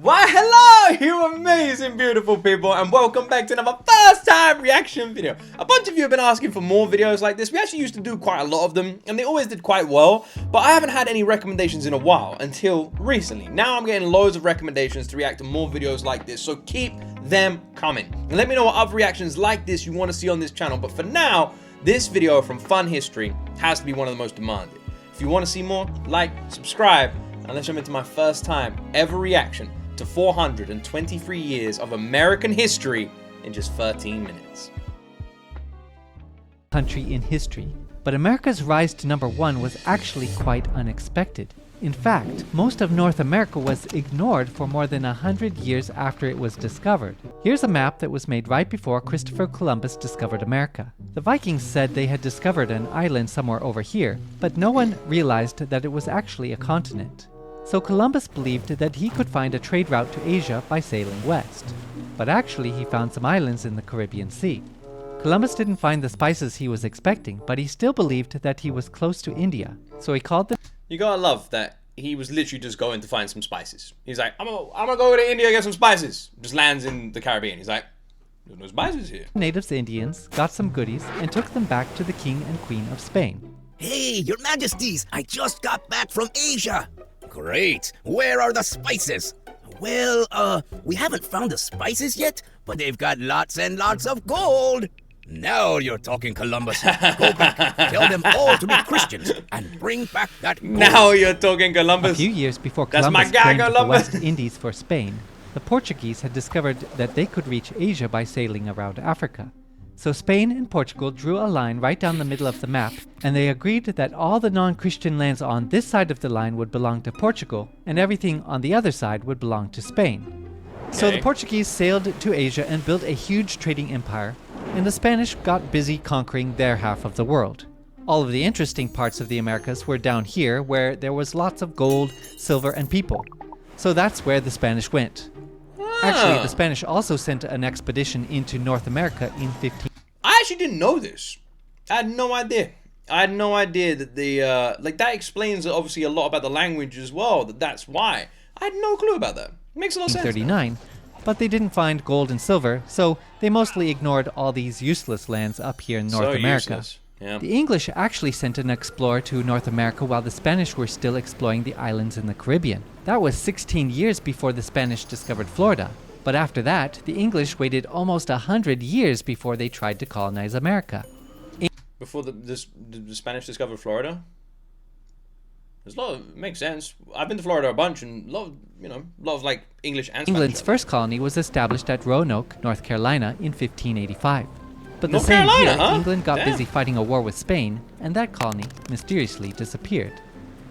Why hello you amazing beautiful people, and welcome back to another first time reaction video. A bunch of you have been asking for more videos like this. We actually used to do quite a lot of them and they always did quite well, but I haven't had any recommendations in a while until recently. Now I'm getting loads of recommendations to react to more videos like this, so keep them coming and let me know what other reactions like this you want to see on this channel. But for now, this video from Fun History has to be one of the most demanded. If you want to see more, like, subscribe, and let's jump into my first time ever reaction to 423 years of American history in just 13 minutes. Country in history, but America's rise to #1 was actually quite unexpected. In fact, most of North America was ignored for more than 100 years after it was discovered. Here's a map that was made right before Christopher Columbus discovered America. The Vikings said they had discovered an island somewhere over here, but no one realized that it was actually a continent. So Columbus believed that he could find a trade route to Asia by sailing west. But actually he found some islands in the Caribbean Sea. Columbus didn't find the spices he was expecting, but he still believed that he was close to India. So he called them... You gotta love that he was literally just going to find some spices. He's like, I'm gonna go to India and get some spices. Just lands in the Caribbean. He's like, there's no spices here. Natives Indians got some goodies and took them back to the King and Queen of Spain. Hey, your majesties, I just got back from Asia. Great, where are the spices? Well, we haven't found the spices yet, but they've got lots and lots of gold. Now you're talking, Columbus. Go back, tell them all to be Christians, and bring back that gold. Now you're talking, Columbus. A few years before That's Columbus my guy, claimed the Columbus. West Indies for Spain, the Portuguese had discovered that they could reach Asia by sailing around Africa. So Spain and Portugal drew a line right down the middle of the map, and they agreed that all the non-Christian lands on this side of the line would belong to Portugal, and everything on the other side would belong to Spain. So the Portuguese sailed to Asia and built a huge trading empire, and the Spanish got busy conquering their half of the world. All of the interesting parts of the Americas were down here, where there was lots of gold, silver, and people. So that's where the Spanish went. Actually, the Spanish also sent an expedition into North America in 15... I actually didn't know this. I had no idea. I had no idea that the, like, that explains obviously a lot about the language as well, that's why. I had no clue about that. Makes a lot of sense. 39, but they didn't find gold and silver, so they mostly ignored all these useless lands up here in North America. Useless. Yeah. The English actually sent an explorer to North America while the Spanish were still exploring the islands in the Caribbean. That was 16 years before the Spanish discovered Florida. But after that, the English waited almost 100 years before they tried to colonize America. Before the Spanish discovered Florida? There's a lot of, makes sense. I've been to Florida a bunch, and a lot of like English and Spanish. England's first colony was established at Roanoke, North Carolina in 1585. But the North same Carolina, year, huh? England got Damn. busy fighting a war with Spain, and that colony mysteriously disappeared.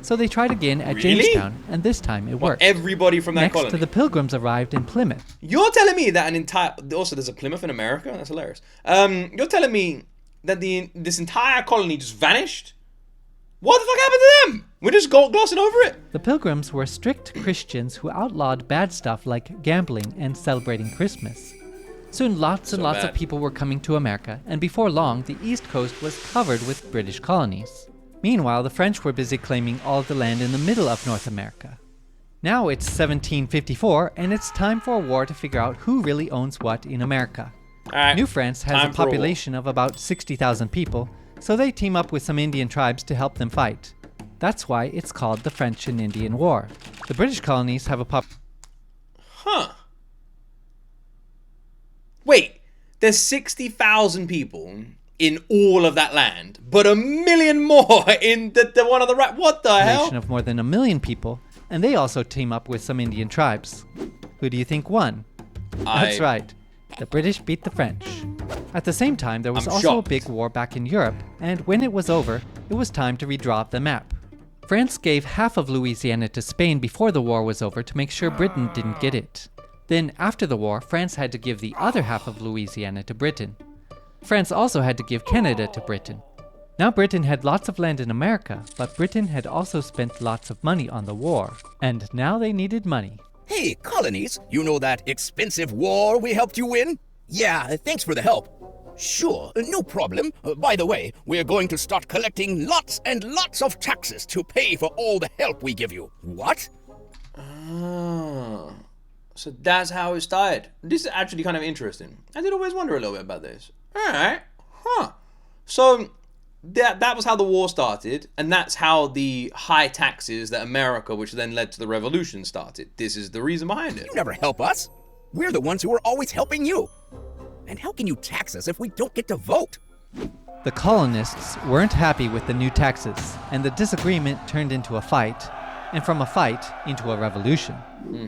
So they tried again at Really? Jamestown, and this time it worked. Everybody from that Next colony. to the Pilgrims arrived in Plymouth. You're telling me that an entire... Also, there's a Plymouth in America? That's hilarious. You're telling me that this entire colony just vanished? What the fuck happened to them? We're just glossing over it? The Pilgrims were strict Christians who outlawed bad stuff like gambling and celebrating Christmas. Soon lots and lots of people were coming to America, and before long, the East Coast was covered with British colonies. Meanwhile, the French were busy claiming all of the land in the middle of North America. Now it's 1754, and it's time for a war to figure out who really owns what in America. New France has a population of about 60,000 people, so they team up with some Indian tribes to help them fight. That's why it's called the French and Indian War. The British colonies have a Huh. Wait, there's 60,000 people in all of that land, but 1 million more in the one on the right. What the hell? population of more than 1 million people, and they also team up with some Indian tribes. Who do you think won? That's right. The British beat the French. At the same time, there was also a big war back in Europe, and when it was over, it was time to redraw the map. France gave half of Louisiana to Spain before the war was over to make sure Britain didn't get it. Then, after the war, France had to give the other half of Louisiana to Britain. France also had to give Canada to Britain. Now Britain had lots of land in America, but Britain had also spent lots of money on the war, and now they needed money. Hey, colonies, you know that expensive war we helped you win? Yeah, thanks for the help. Sure, no problem. By the way, we're going to start collecting lots and lots of taxes to pay for all the help we give you. What? So that's how it started. This is actually kind of interesting. I did always wonder a little bit about this. Alright. Huh. So that was how the war started, and that's how the high taxes that America, which then led to the revolution, started. This is the reason behind it. You never help us. We're the ones who are always helping you. And how can you tax us if we don't get to vote? The colonists weren't happy with the new taxes, and the disagreement turned into a fight, and from a fight into a revolution.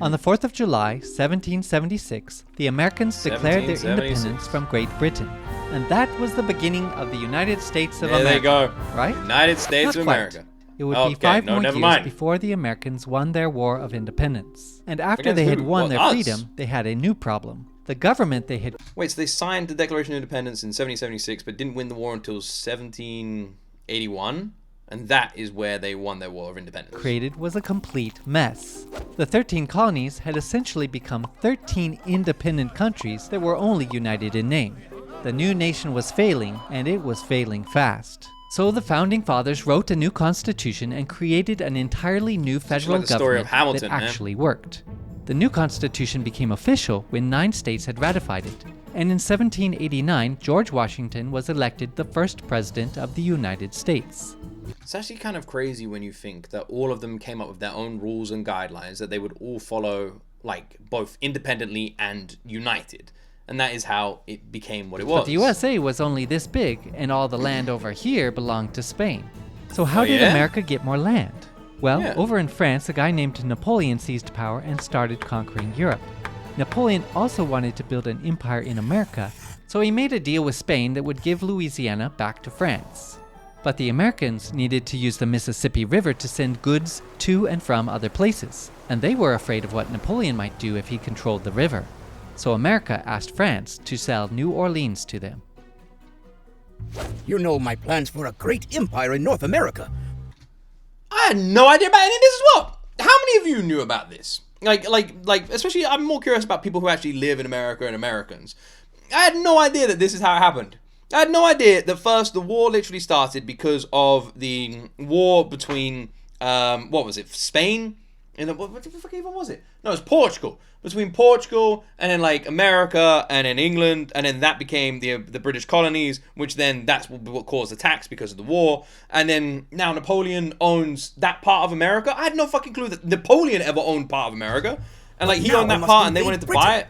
On the 4th of July, 1776, the Americans declared their 1776. independence from Great Britain, and that was the beginning of the United States of There America. they go. Right? United States Not of quite. America. It would Okay, be 5 no, more never years mind. before the Americans won their War of Independence. And after Against they had who? won Well, their us. freedom, they had a new problem. The government they had Wait, so they signed the Declaration of Independence in 1776, but didn't win the war until 1781? And that is where they won their War of Independence. created was a complete mess. The 13 colonies had essentially become 13 independent countries that were only united in name. The new nation was failing, and it was failing fast. So the founding fathers wrote a new constitution and created an entirely new federal like the story government of Hamilton, that man. actually worked. The new constitution became official when 9 states had ratified it, and in 1789, George Washington was elected the first president of the United States. It's actually kind of crazy when you think that all of them came up with their own rules and guidelines that they would all follow, like, both independently and united. And that is how it became what it was. But the USA was only this big, and all the land over here belonged to Spain. So how Oh, did yeah? America get more land? Well, Yeah. over in France, a guy named Napoleon seized power and started conquering Europe. Napoleon also wanted to build an empire in America, so he made a deal with Spain that would give Louisiana back to France. But the Americans needed to use the Mississippi River to send goods to and from other places, and they were afraid of what Napoleon might do if he controlled the river. So America asked France to sell New Orleans to them. You know my plans for a great empire in North America. I had no idea about any of this as well. How many of you knew about this? Like, especially I'm more curious about people who actually live in America and Americans. I had no idea that this is how it happened. I had no idea that first the war literally started because of the war between, what was it, Spain? And what the fuck even was it? No, it was Portugal. Between Portugal and then like America and then England, and then that became the British colonies, which then that's what caused the tax because of the war. And then now Napoleon owns that part of America. I had no fucking clue that Napoleon ever owned part of America. And like he Now owned I that must part and they invade wanted to buy it.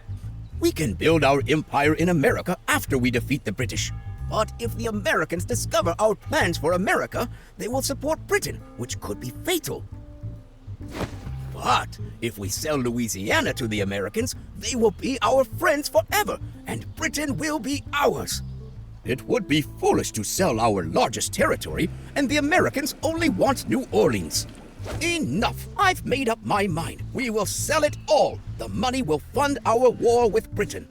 We can build our empire in America after we defeat the British. But if the Americans discover our plans for America, they will support Britain, which could be fatal. But if we sell Louisiana to the Americans, they will be our friends forever, and Britain will be ours. It would be foolish to sell our largest territory, and the Americans only want New Orleans. Enough! I've made up my mind. We will sell it all. The money will fund our war with Britain.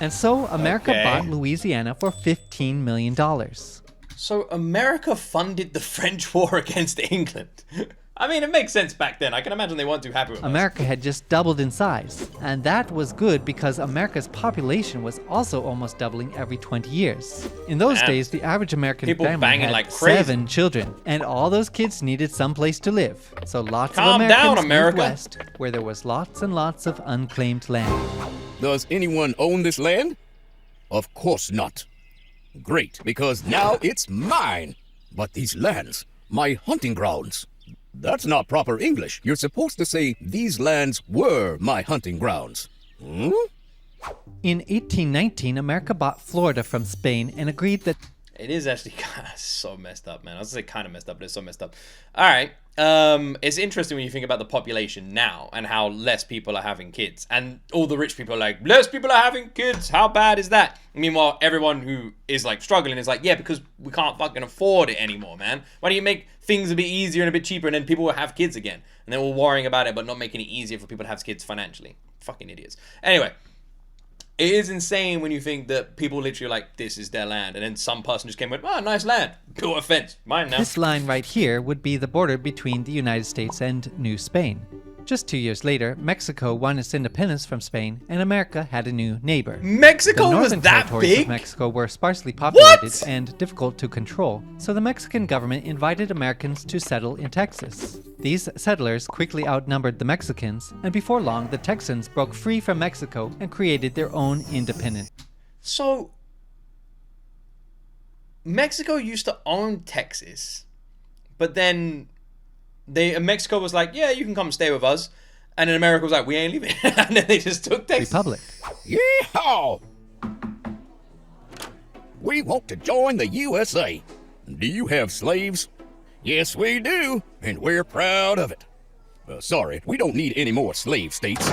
And so America Okay. bought Louisiana for $15 million. So America funded the French war against England. I mean, it makes sense back then. I can imagine they weren't too happy with us. America had just doubled in size, and that was good because America's population was also almost doubling every 20 years. In those Damn. days, the average American People family banging had like crazy. 7 children, and all those kids needed some place to live. So lots Calm of down, Americans America. moved west, where there was lots and lots of unclaimed land. Does anyone own this land? Of course not. Great, because now it's mine. But these lands, my hunting grounds. That's not proper English. You're supposed to say, these lands were my hunting grounds. Hmm? In 1819, America bought Florida from Spain and agreed that It is actually kind of so messed up, man. I was gonna say kind of messed up, but it's so messed up. All right. It's interesting when you think about the population now and how less people are having kids. And all the rich people are like, less people are having kids. How bad is that? Meanwhile, everyone who is like struggling is like, yeah, because we can't fucking afford it anymore, man. Why don't you make things a bit easier and a bit cheaper and then people will have kids again? And they're all worrying about it but not making it easier for people to have kids financially. Fucking idiots. Anyway. It is insane when you think that people literally are like, this is their land. And then some person just came with, oh, nice land. Built a fence. Mine now. this line right here would be the border between the United States and New Spain. Just 2 years later, Mexico won its independence from Spain, and America had a new neighbor. Mexico The was northern that territories big? of Mexico were sparsely populated What? and difficult to control, so the Mexican government invited Americans to settle in Texas. These settlers quickly outnumbered the Mexicans, and before long, the Texans broke free from Mexico and created their own independence. So, Mexico used to own Texas, but then Mexico was like, yeah, you can come stay with us. And then America was like, we ain't leaving. And then they just took Texas. Republic. Yeehaw! We want to join the USA. Do you have slaves? Yes, we do, and we're proud of it. Sorry, we don't need any more slave states.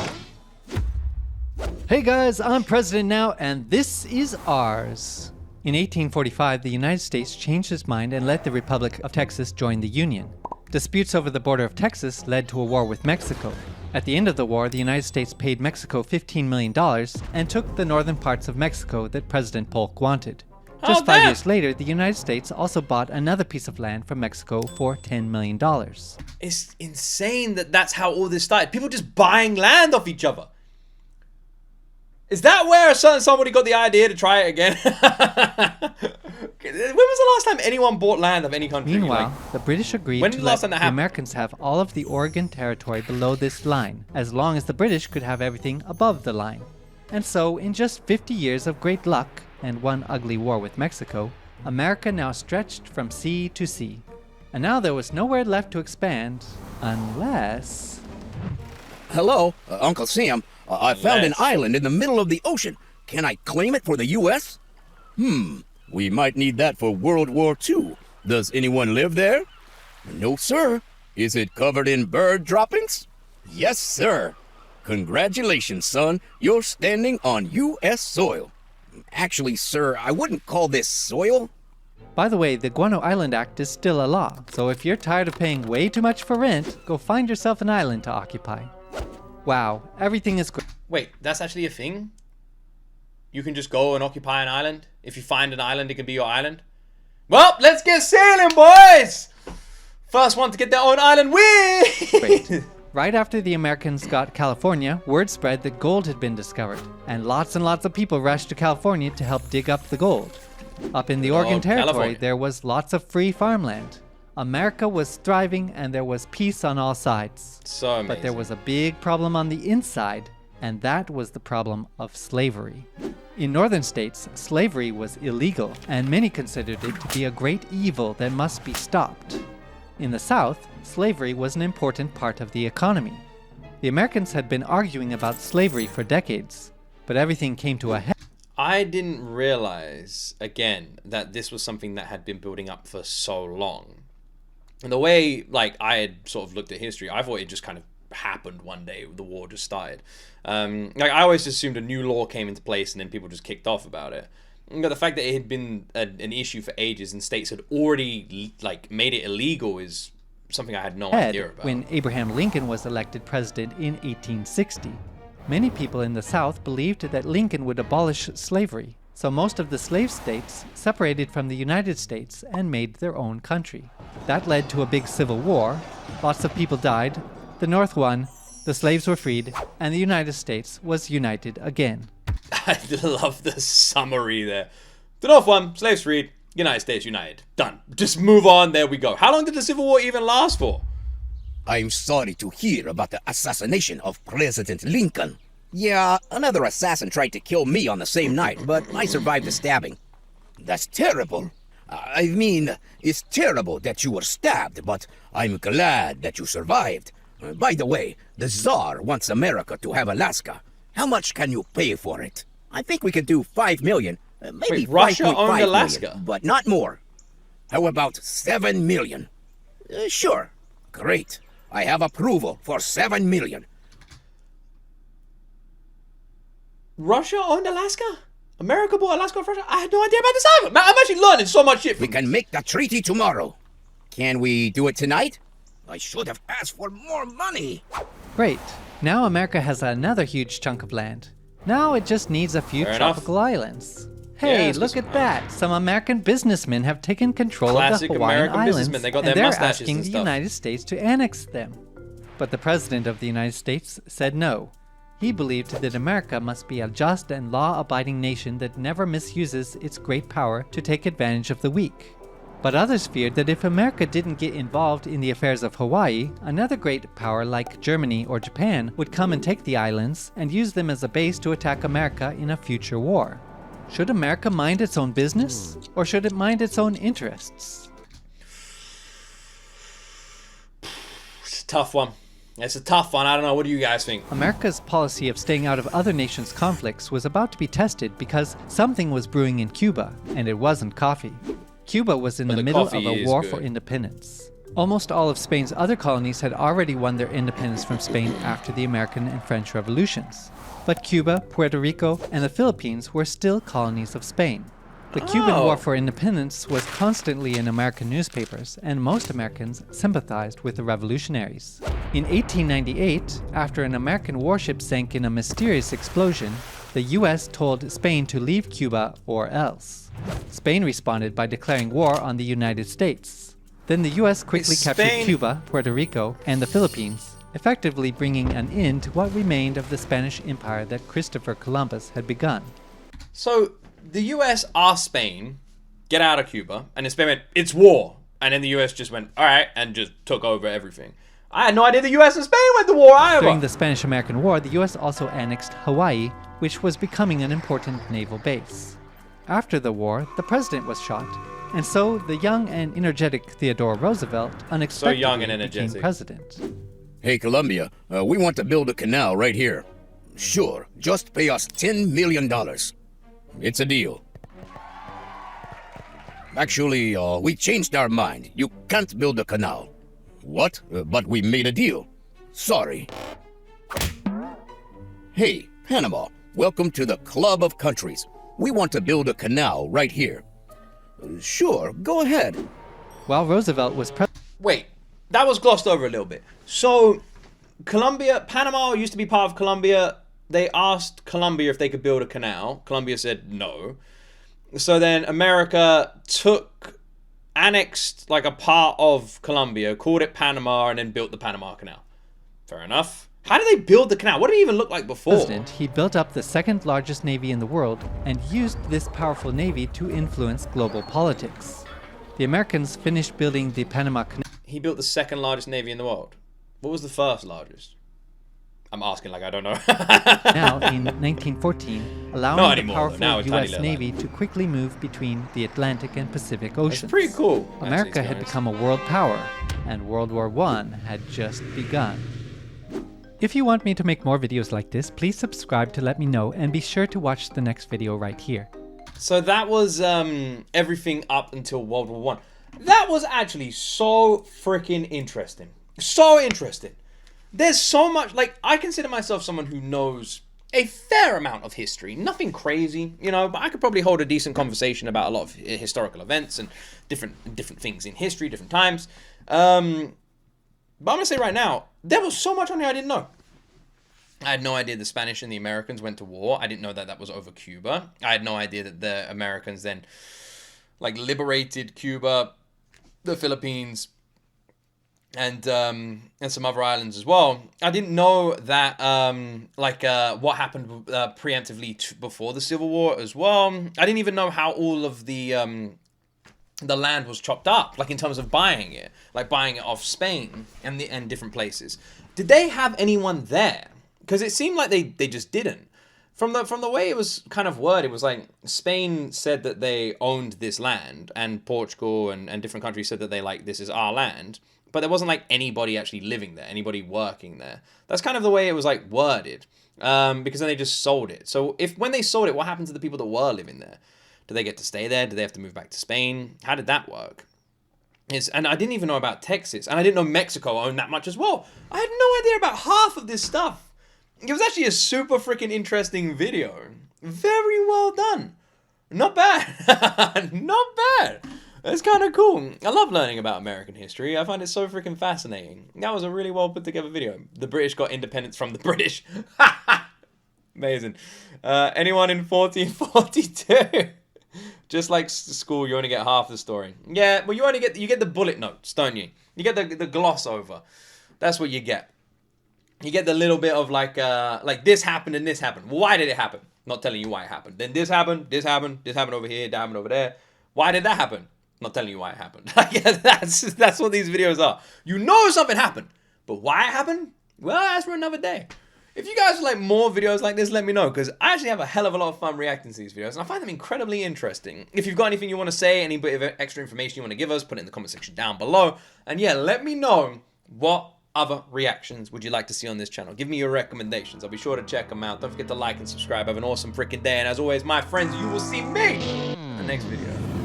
Hey guys, I'm president now, and this is ours. In 1845, the United States changed its mind and let the Republic of Texas join the Union. Disputes over the border of Texas led to a war with Mexico. At the end of the war, the United States paid Mexico $15 million and took the northern parts of Mexico that President Polk wanted. Just 5 years later, the United States also bought another piece of land from Mexico for $10 million. It's insane that that's how all this started. People just buying land off each other. Is that where a certain somebody got the idea to try it again? When was the last time anyone bought land of any country? Meanwhile, Like, the British agreed when to did the let last time that the happened? Americans have all of the Oregon Territory below this line, as long as the British could have everything above the line. And so, in just 50 years of great luck and one ugly war with Mexico, America now stretched from sea to sea. And now there was nowhere left to expand, unless... Hello, Uncle Sam. I found an Yes. island in the middle of the ocean. Can I claim it for the U.S.? We might need that for World War II. Does anyone live there? No, sir. Is it covered in bird droppings? Yes, sir. Congratulations, son. You're standing on U.S. soil. Actually, sir, I wouldn't call this soil. By the way, the Guano Island Act is still a law, so if you're tired of paying way too much for rent, go find yourself an island to occupy. Wow, everything is great. wait, that's actually a thing? You can just go and occupy an island? If you find an island, it can be your island? Well, let's get sailing, boys! First one to get their own island win! Right after the Americans got California, word spread that gold had been discovered, and lots of people rushed to California to help dig up the gold. Up in the Oregon Territory, California. there was lots of free farmland. America was thriving and there was peace on all sides. So amazing. But there was a big problem on the inside, and that was the problem of slavery. In northern states, slavery was illegal, and many considered it to be a great evil that must be stopped. In the South, slavery was an important part of the economy. The Americans had been arguing about slavery for decades, but everything came to a head. I didn't realize, again, that this was something that had been building up for so long. And the way, like, I had sort of looked at history, I thought it just kind of happened one day. The war just started. Like, I always assumed a new law came into place and then people just kicked off about it. But the fact that it had been an issue for ages and states had already, like, made it illegal is something I had no idea about. When Abraham Lincoln was elected president in 1860. Many people in the South believed that Lincoln would abolish slavery, so most of the slave states separated from the United States and made their own country. That led to a big civil war. Lots of people died. The North won, the slaves were freed, and the United States was united again. I love the summary there. The North won, slaves freed, United States united. Done. Just move on, there we go. How long did the Civil War even last for? I'm sorry to hear about the assassination of President Lincoln. Yeah, another assassin tried to kill me on the same night, but I survived the stabbing. That's terrible. I mean, it's terrible that you were stabbed, but I'm glad that you survived. By the way, the Tsar wants America to have Alaska. How much can you pay for it? I think we could do $5 million, maybe Wait, Russia 5.5 owned million, Alaska? but not more. How about $7 million? Sure. Great. I have approval for $7 million. Russia owned Alaska? America bought Alaska from Russia? I had no idea about this either. Man, I'm actually learning so much shit. We can make the treaty tomorrow. Can we do it tonight? I should have asked for more money. Great. Now America has another huge chunk of land. Now it just needs a few Fair enough. tropical islands. Yeah, Hey, let's look go at some- that. Some American businessmen have taken control Classic of the Hawaiian American Islands, businessmen. They got and their they're mustaches asking and the stuff. United States to annex them. But the President of the United States said no. He believed that America must be a just and law-abiding nation that never misuses its great power to take advantage of the weak. But others feared that if America didn't get involved in the affairs of Hawaii, another great power like Germany or Japan would come and take the islands and use them as a base to attack America in a future war. Should America mind its own business, or should it mind its own interests? It's a tough one. It's a tough one. I don't know. What do you guys think? America's policy of staying out of other nations' conflicts was about to be tested because something was brewing in Cuba, and it wasn't coffee. Cuba was in the middle of a war for independence. Almost all of Spain's other colonies had already won their independence from Spain after the American and French revolutions. But Cuba, Puerto Rico, and the Philippines were still colonies of Spain. The Cuban War for Independence was constantly in American newspapers, and most Americans sympathized with the revolutionaries. In 1898, after an American warship sank in a mysterious explosion, the US told Spain to leave Cuba or else. Spain responded by declaring war on the United States. Then the US quickly captured Cuba, Puerto Rico, and the Philippines, effectively bringing an end to what remained of the Spanish Empire that Christopher Columbus had begun. So, the US asked Spain, get out of Cuba, and then Spain went, it's war. And then the US just went, alright, and just took over everything. I had no idea the US and Spain went to war either. During the Spanish-American War, the US also annexed Hawaii, which was becoming an important naval base. After the war, the president was shot, and so the young and energetic Theodore Roosevelt unexpectedly became president. Hey, Columbia, we want to build a canal right here. Sure, just pay us $10 million. It's a deal. Actually, we changed our mind. You can't build a canal. What? But we made a deal. Sorry. Hey, Panama, welcome to the Club of Countries. We want to build a canal right here. Sure, go ahead. While Roosevelt was Wait, that was glossed over a little bit. So, Panama used to be part of Colombia. They asked Colombia if they could build a canal. Colombia said no. So then America annexed like a part of Colombia, called it Panama, and then built the Panama Canal. Fair enough. How did they build the canal? What did it even look like before? He built up the second largest navy in the world and used this powerful navy to influence global politics. The Americans finished building the Panama Canal. He built the second largest navy in the world. What was the first largest? I'm asking like I don't know. Now, in 1914, allowing the powerful U.S. Navy to quickly move between the Atlantic and Pacific Oceans. That's pretty cool. America had become a world power, and World War I had just begun. If you want me to make more videos like this, please subscribe to let me know, and be sure to watch the next video right here. So that was everything up until World War I. That was actually so freaking interesting. So interesting. There's so much, like, I consider myself someone who knows a fair amount of history. Nothing crazy, you know, but I could probably hold a decent conversation about a lot of historical events and different things in history, different times. But I'm going to say right now, there was so much on here I didn't know. I had no idea the Spanish and the Americans went to war. I didn't know that was over Cuba. I had no idea that the Americans then, like, liberated Cuba, the Philippines, and some other islands as well. I didn't know that what happened preemptively before the Civil War as well. I didn't even know how all of the land was chopped up, like in terms of buying it off Spain and different places. Did they have anyone there? Because it seemed like they just didn't. From the way it was kind of worded, it was like Spain said that they owned this land, and Portugal and different countries said that this is our land. But there wasn't like anybody actually living there, anybody working there. That's kind of the way it was like worded, because then they just sold it. So when they sold it, what happened to the people that were living there? Do they get to stay there? Do they have to move back to Spain? How did that work? And I didn't even know about Texas, and I didn't know Mexico owned that much as well. I had no idea about half of this stuff. It was actually a super freaking interesting video. Very well done. Not bad. Not bad. It's kind of cool. I love learning about American history. I find it so freaking fascinating. That was a really well put together video. The British got independence from the British. Amazing. Anyone in 1442? Just like school, you only get half the story. Yeah, well, you get the bullet notes, don't you? You get the gloss over. That's what you get. you get the little bit of like this happened and this happened. Well, why did it happen? Not telling you why it happened. Then this happened over here, that happened over there. Why did that happen? Not telling you why it happened. That's what these videos are. You know something happened, but why it happened? Well, that's for another day. If you guys would like more videos like this, let me know, because I actually have a hell of a lot of fun reacting to these videos, and I find them incredibly interesting. If you've got anything you want to say, any bit of extra information you want to give us, put it in the comment section down below. And yeah, let me know what other reactions would you like to see on this channel. Give me your recommendations. I'll be sure to check them out. Don't forget to like and subscribe. Have an awesome freaking day. And as always, my friends, you will see me in the next video.